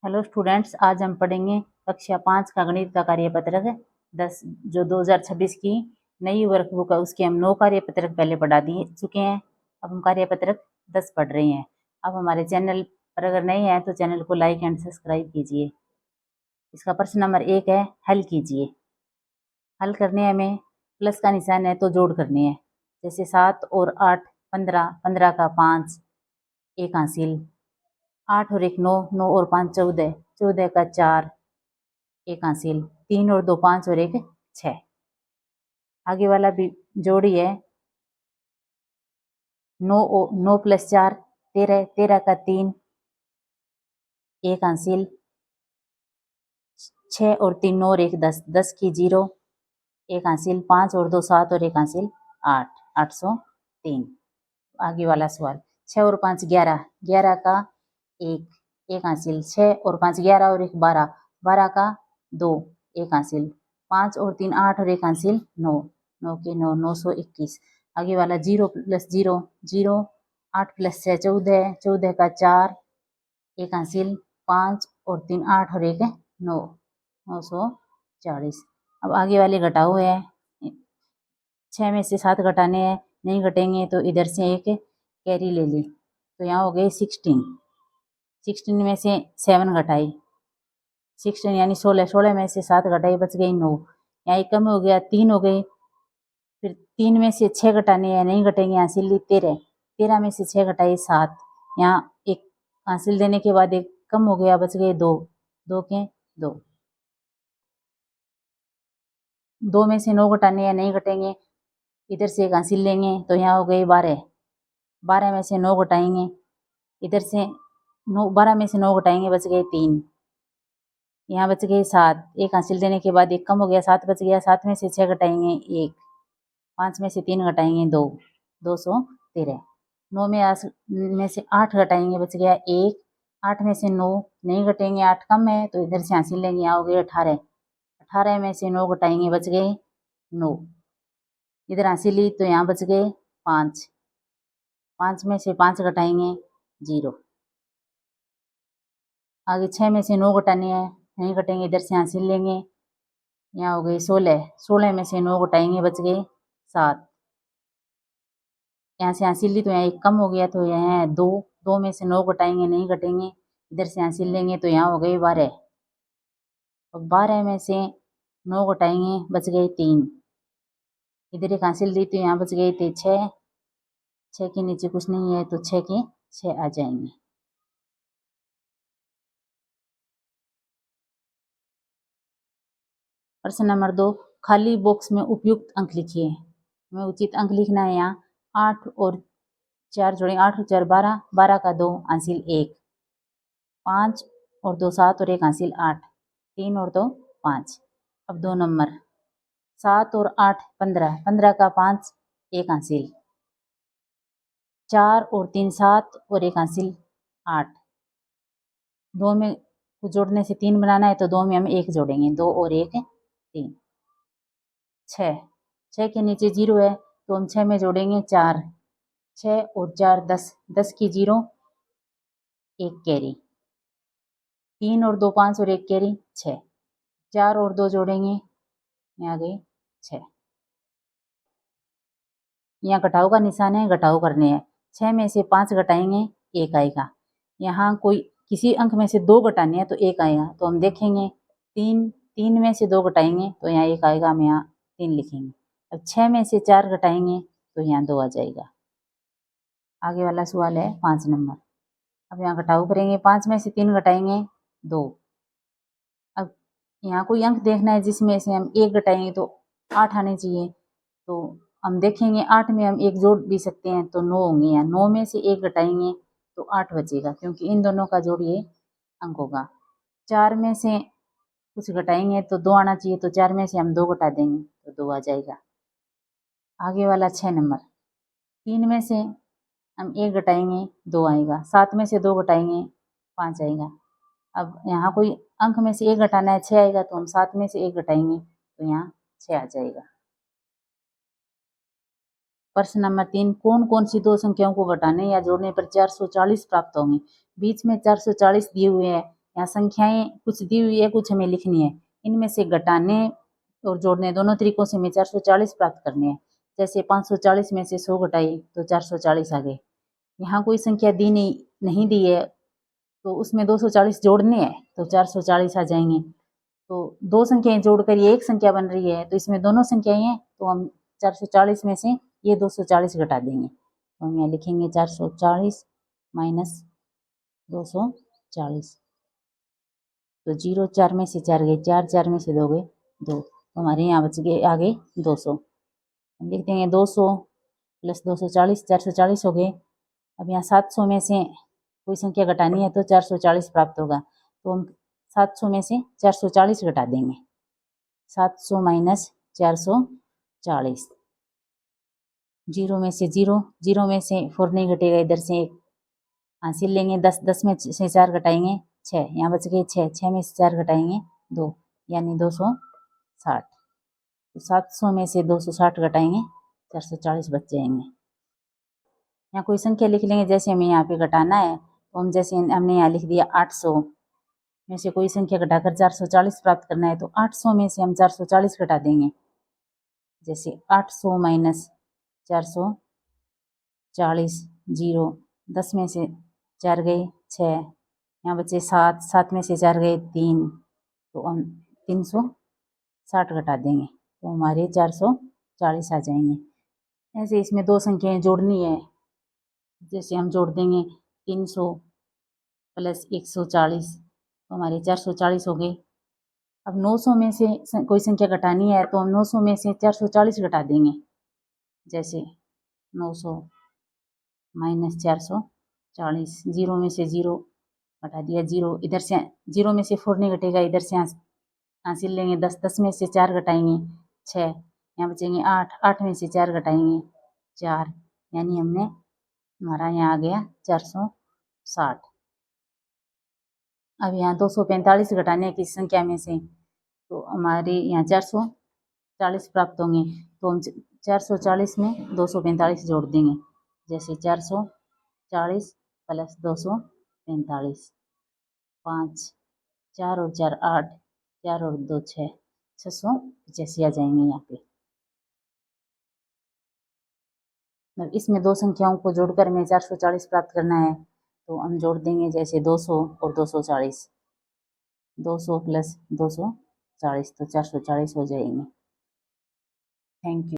Hello students, आज हम पढ़ेंगे कक्षा 5 का गणित का कार्यपत्रक 10 जो 2026 की नई वर्कबुक है। उसके हम 9 कार्यपत्रक पहले पढ़ा दिए चुके हैं। अब हम कार्यपत्रक 10 पढ़ रहे हैं। अब हमारे चैनल पर अगर नए हैं तो चैनल को लाइक एंड सब्सक्राइब कीजिए। इसका प्रश्न नंबर 1 है, हल कीजिए। हल करने में प्लस का निशान है तो जोड़ करने हैं। जैसे 7 और 8 15, 15 का 5 एक हासिल, 8 और 1 9, 9 और 5 14, 14 का 4 एक हासिल, 3 और 2 5 और 1 6। आगे वाला भी जोड़ी है, 9 प्लस 4 13, 13 का 3 एक हासिल, 6 और 3 9 और 1 10, 10 की 0 एक हासिल, 5 और 2 7 और 1 हासिल 8, 803। आगे वाला सवाल, 6 और 5 11, 11 का 1 एक हासिल, 6 और 5 11 और 1 12, 12 का 2 एक हासिल, 5 और 3 8 और 1 हासिल 9, 9 के 9 921। आगे वाला 0 प्लस 0 0, 8 प्लस 6 14, 14 का 4 एक हासिल, 5 और 3 8 और 1 9, 940। अब आगे वाले घटाओ है, 6 में से 7 घटाने हैं, नहीं घटेंगे तो इधर से एक कैरी ले ली, तो यहाँ हो गए 16। 16 में से 7 घटाई, 16 यानी 16, 16 में से 7 घटाई बच गई 9, यहाँ एक कम हो गया 3 हो गई। फिर 3 में से 6 घटाने हैं, नहीं घटेंगे, हासिल ली 13, 13 में से 6 घटाई 7, यहाँ एक हासिल देने के बाद एक कम हो गया, बच गए 2, 2 के 2। 2 में से 9 घटाने हैं, नहीं घटेंगे, इधर से एक हासिल लेंगे तो यहाँ हो गई 12, 12 में से 9 घटाएंगे, इधर से 9 12 में से 9 घटाएंगे, बच गए 3, यहाँ बच गए 7, एक हासिल देने के बाद एक कम हो गया 7 बच गया, 7 में से 6 घटाएंगे 1, 5 में से 3 घटाएंगे 2, 213। 9 में से 8 घटाएंगे, बच गया 1, 8 में से 9 नहीं घटेंगे, 8 कम है तो इधर से हासिल लेंगे, यहाँ हो गए 18, 18 में से 9 घटाएंगे, बच गए 9, इधर हासिल ली तो यहाँ बच गए 5, 5 में से 5 घटाएंगे 0। आगे 6 में से 9 घटाने हैं, नहीं घटेंगे, इधर से हासिल लेंगे, यहाँ हो गई 16, 16 में से 9 घटाएंगे, बच गए 7, यहाँ से हासिल ली तो यहाँ एक कम हो गया तो यहाँ 2, 2 में से 9 घटाएंगे, नहीं घटेंगे, इधर से हासिल लेंगे तो यहाँ हो गई 12, और 12 में से 9 घटाएंगे, बच गए 3, इधर एक हासिल दी तो यहाँ बच गए थे 6, 6 के नीचे कुछ नहीं है तो 6 के 6 आ जाएंगे। प्रश्न नंबर 2, खाली बॉक्स में उपयुक्त अंक लिखिए। हमें उचित अंक लिखना है। यहाँ 8 और 4 जोड़े, 8 और 4 12, 12 का 2 हासिल 1, 5 और 2 7 और 1 हासिल 8, 3 और 2 5। अब 2 नंबर, 7 और 8 15, 15 का 5 एक हासिल, 4 और 3 7 और 1 हासिल 8। 2 में को जोड़ने से 3 बनाना है तो 2 में हम 1 जोड़ेंगे, 2 और 1 3। 6, 6 के नीचे 0 है तो हम 6 में जोड़ेंगे 4, 6 और 4 10, 10 की 0 एक कैरी, 3 और 2 5 और 1 कैरी 6, 4 और 2 जोड़ेंगे, यहाँ आ गई 6। यहाँ घटाओ का निशान है, घटाओ करने हैं। 6 में से 5 घटाएंगे 1 आएगा, यहाँ कोई किसी अंक में से 2 घटाने हैं तो 1 आएगा, तो हम देखेंगे 3 में से 2 घटाएंगे तो यहाँ 1 आएगा, हम यहाँ 3 लिखेंगे। अब 6 में से 4 घटाएंगे तो यहाँ 2 आ जाएगा। आगे वाला सवाल है 5 नंबर। अब यहाँ घटाओ करेंगे, 5 में से 3 घटाएंगे 2। अब यहाँ कोई अंक देखना है जिसमें से हम 1 घटाएंगे तो 8 आने चाहिए, तो हम देखेंगे 8 में हम 1 जोड़ भी सकते हैं तो 9 होंगे, यहाँ 9 में से 1 घटाएंगे तो 8 बचेगा, क्योंकि इन दोनों का जोड़ ये अंक होगा। 4 में से कुछ घटाएंगे तो 2 आना चाहिए, तो 4 में से हम 2 घटा देंगे तो 2 आ जाएगा। आगे वाला 6 नंबर, 3 में से हम 1 घटाएंगे 2 आएगा, 7 में से 2 घटाएंगे 5 आएगा। अब यहाँ कोई अंक में से 1 घटाना है 6 आएगा, तो हम 7 में से 1 घटाएंगे तो यहाँ 6 आ जाएगा। प्रश्न नंबर 3, कौन कौन सी दो संख्याओं को घटाने या जोड़ने पर 440 प्राप्त होंगे। बीच में 440 दिए हुए हैं, यहाँ संख्याएं कुछ दी हुई है, कुछ हमें लिखनी है। इनमें से घटाने और जोड़ने दोनों तरीकों से हमें 440 प्राप्त करने हैं। जैसे 540 में से 100 घटाई तो 440 आ गए। यहाँ कोई संख्या दी नहीं दी है तो उसमें 240 जोड़ने हैं तो 440 आ जाएंगे। तो दो संख्याएं जोड़कर ये एक संख्या बन रही है, तो इसमें दोनों संख्याएं हैं तो हम 440 में से ये 240 घटा देंगे। तो हम यहाँ लिखेंगे 440 माइनस 240। तो 0 4 में से 4 गए, 4 4 में से 2 गए 2, तो हमारे यहाँ बच गए आगे 200। हम लिख देंगे 200 प्लस 240 440 हो गए। अब यहाँ 700 में से कोई संख्या घटानी है तो 440 प्राप्त होगा, तो हम 700 में से 440 घटा देंगे। 700 माइनस 440। 0 में से 0, 0 में से 4 नहीं घटेगा, इधर से एक हासिल लेंगे। 10 10 में से 4 घटाएंगे 6, यहाँ बच गए 6, 6 में से 4 घटाएंगे 2, यानी 260। तो 700 में से 260 घटाएंगे 440 बच जाएंगे। यहाँ कोई संख्या लिख लेंगे, जैसे हमें यहाँ पे घटाना है तो हम जैसे हमने यहाँ लिख दिया 800 में से कोई संख्या घटाकर 440 प्राप्त करना है तो 800 में से हम 440 घटा देंगे। जैसे 800 माइनस 440, 0 10 में से 4 गए 6, यहाँ बचे 7, 7 में से 4 गए 3, तो हम 360 घटा देंगे तो हमारे 440 आ जाएंगे। ऐसे इसमें दो संख्याएं जोड़नी है, जैसे हम जोड़ देंगे 300 प्लस 140 तो हमारे 440 हो गए। अब 900 में से कोई संख्या घटानी है तो हम 900 में से 440 घटा देंगे। जैसे 900 माइनस 440, 0 में से 0 घटा दिया 0, इधर से 0 में से 4 नहीं घटेगा, इधर से हासिल लेंगे 10, 10 में से 4 घटाएंगे 6, यहाँ बचेंगे 8, 8 में से 4 घटाएंगे 4, यानी हमने हमारा यहाँ आ गया 460। अब यहाँ 245 घटाने की संख्या में से तो हमारे यहाँ 440 प्राप्त होंगे, तो हम 440 में 245 जोड़ देंगे। जैसे 440 प्लस 245, 5 4 और 4 8, 4 और 2 6, 685 आ जाएंगे यहाँ पे। इसमें दो संख्याओं को जोड़कर हमें 440 प्राप्त करना है, तो हम जोड़ देंगे जैसे 200 और 240, 200 प्लस 240 तो 440 हो जाएंगे। Thank you.